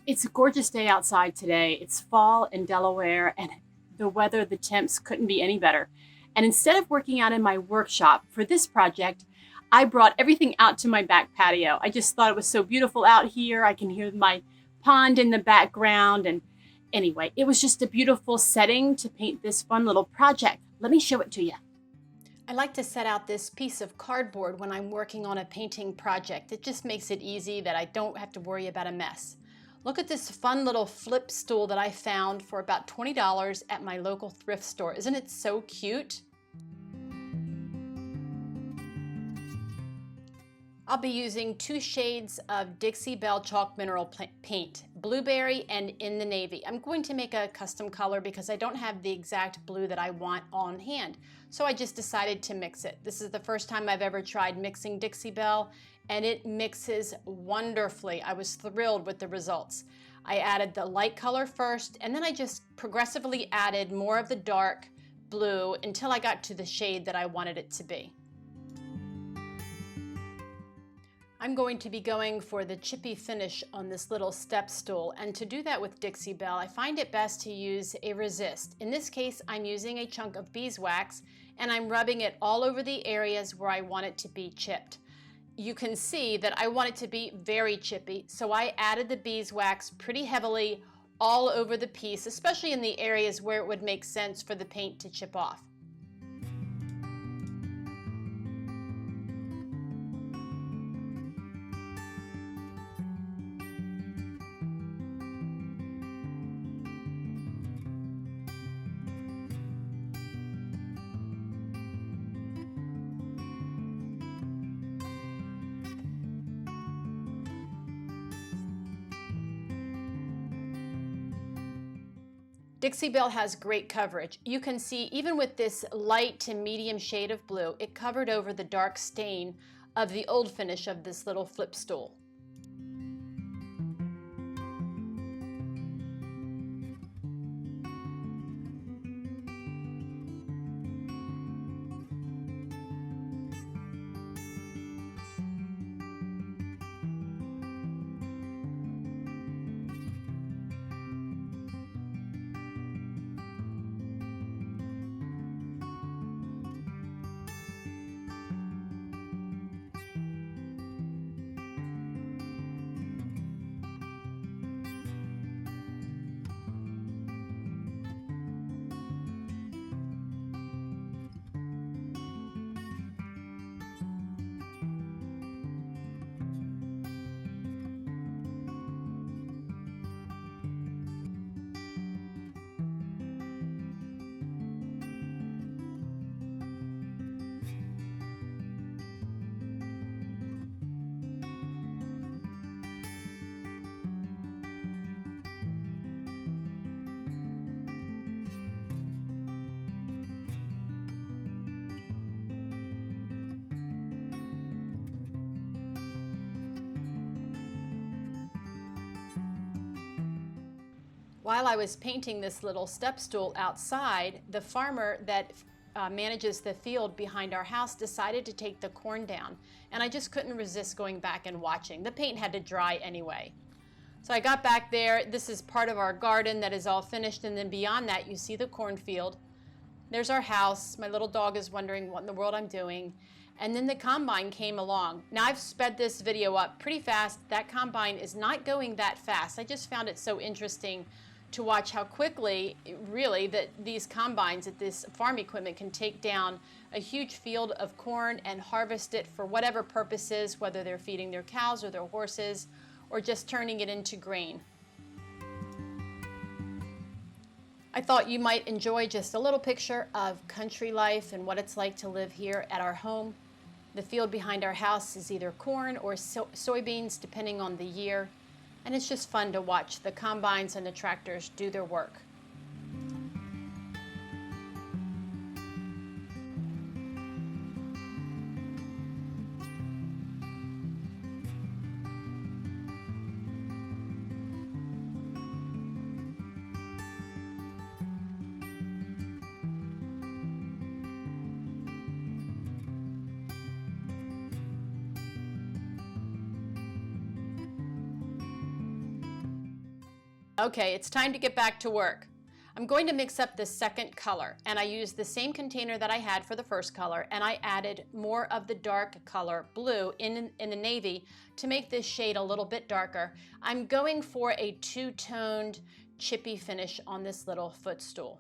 It's a gorgeous day outside today. It's fall in Delaware, and the weather, the temps couldn't be any better. And instead of working out in my workshop for this project, I brought everything out to my back patio. I just thought it was so beautiful out here. I can hear my pond in the background. And anyway, it was just a beautiful setting to paint this fun little project. Let me show it to you. I like to set out this piece of cardboard when I'm working on a painting project. It just makes it easy that I don't have to worry about a mess. Look at this fun little flip stool that I found for about $20 at my local thrift store. Isn't it so cute? I'll be using 2 shades of Dixie Belle Chalk Mineral Paint, Blueberry and in the Navy. I'm going to make a custom color because I don't have the exact blue that I want on hand. So I just decided to mix it. This is the first time I've ever tried mixing Dixie Belle, and it mixes wonderfully. I was thrilled with the results. I added the light color first, and then I just progressively added more of the dark blue until I got to the shade that I wanted it to be. I'm going to be going for the chippy finish on this little step stool, and to do that with Dixie Belle, I find it best to use a resist. In this case, I'm using a chunk of beeswax, and I'm rubbing it all over the areas where I want it to be chipped. You can see that I want it to be very chippy, so I added the beeswax pretty heavily all over the piece, especially in the areas where it would make sense for the paint to chip off. Dixie Belle has great coverage. You can see even with this light to medium shade of blue, it covered over the dark stain of the old finish of this little flip stool. While I was painting this little step stool outside, the farmer that manages the field behind our house decided to take the corn down, and I just couldn't resist going back and watching. The paint had to dry anyway. So I got back there. This is part of our garden that is all finished, and then beyond that you see the cornfield. There's our house. My little dog is wondering what in the world I'm doing. And then the combine came along. Now I've sped this video up pretty fast. That combine is not going that fast. I just found it so interesting to watch how quickly, really, that these combines at this farm equipment can take down a huge field of corn and harvest it for whatever purposes, whether they're feeding their cows or their horses, or just turning it into grain. I thought you might enjoy just a little picture of country life and what it's like to live here at our home. The field behind our house is either corn or soybeans, depending on the year. And it's just fun to watch the combines and the tractors do their work. Okay, it's time to get back to work. I'm going to mix up the second color, and I used the same container that I had for the first color, and I added more of the dark color blue in the navy to make this shade a little bit darker. I'm going for a two-toned chippy finish on this little footstool.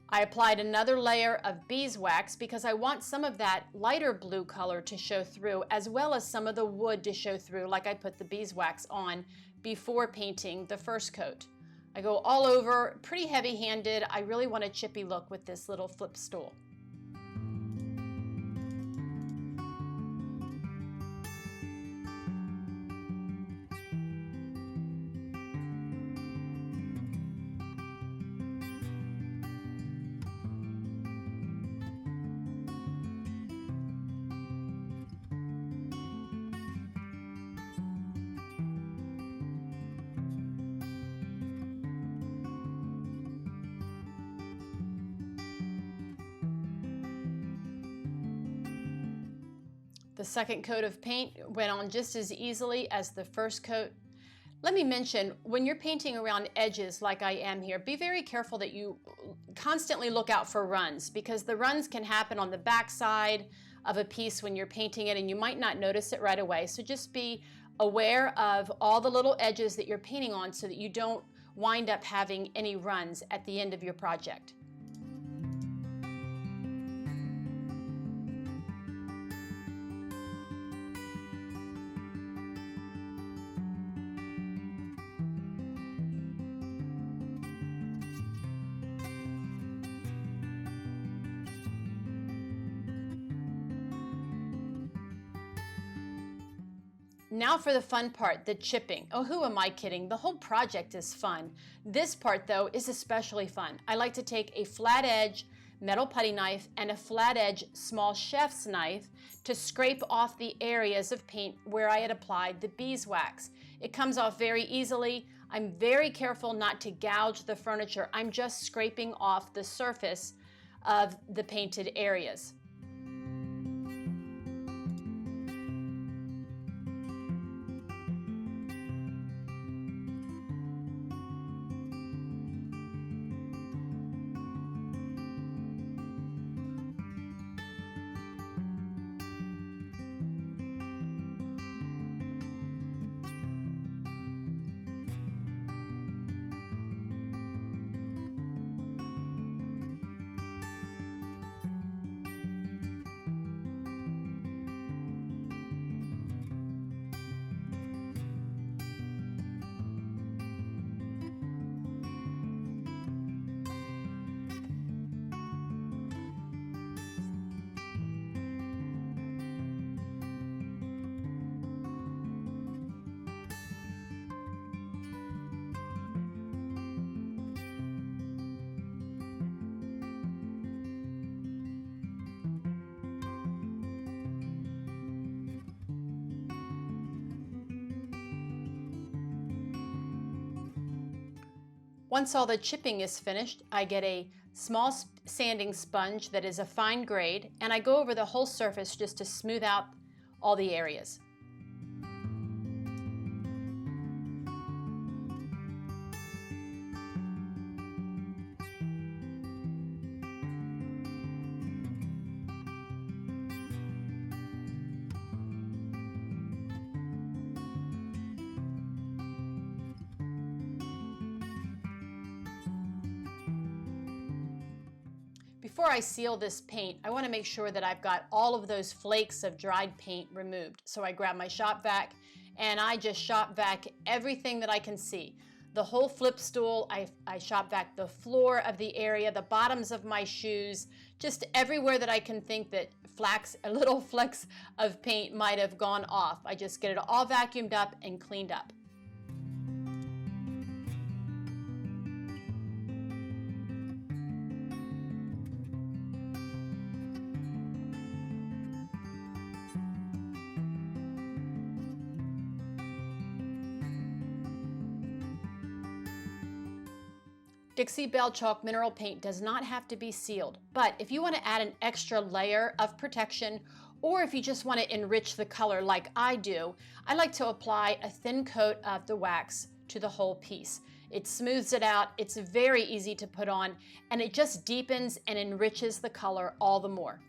I applied another layer of beeswax because I want some of that lighter blue color to show through, as well as some of the wood to show through, like I put the beeswax on before painting the first coat. I go all over, pretty heavy-handed. I really want a chippy look with this little flip stool. The second coat of paint went on just as easily as the first coat. Let me mention, when you're painting around edges like I am here, be very careful that you constantly look out for runs, because the runs can happen on the back side of a piece when you're painting it and you might not notice it right away. So just be aware of all the little edges that you're painting on so that you don't wind up having any runs at the end of your project. Now for the fun part, the chipping. Oh, who am I kidding? The whole project is fun. This part, though, is especially fun. I like to take a flat edge metal putty knife and a flat edge small chef's knife to scrape off the areas of paint where I had applied the beeswax. It comes off very easily. I'm very careful not to gouge the furniture. I'm just scraping off the surface of the painted areas. Once all the chipping is finished, I get a small sanding sponge that is a fine grade, and I go over the whole surface just to smooth out all the areas. Before I seal this paint, I want to make sure that I've got all of those flakes of dried paint removed. So I grab my shop vac and I just shop vac everything that I can see. The whole flip stool, I shop vac the floor of the area, the bottoms of my shoes, just everywhere that I can think that little flecks of paint might have gone off. I just get it all vacuumed up and cleaned up. Dixie Belle Chalk mineral paint does not have to be sealed, but if you want to add an extra layer of protection, or if you just want to enrich the color like I do, I like to apply a thin coat of the wax to the whole piece. It smooths it out, it's very easy to put on, and it just deepens and enriches the color all the more.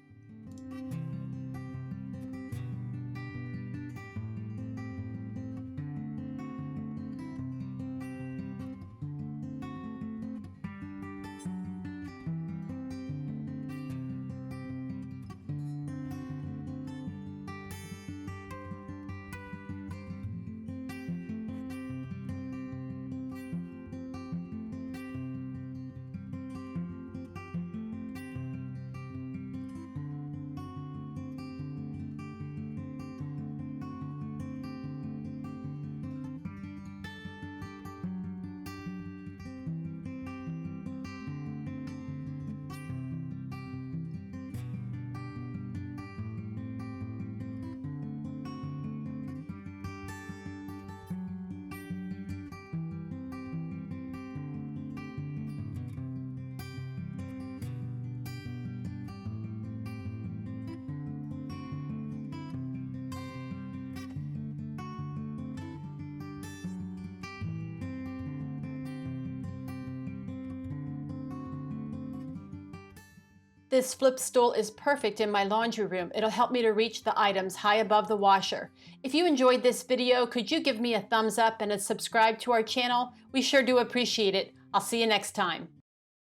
This flip stool is perfect in my laundry room. It'll help me to reach the items high above the washer. If you enjoyed this video, could you give me a thumbs up and subscribe to our channel? We sure do appreciate it. I'll see you next time.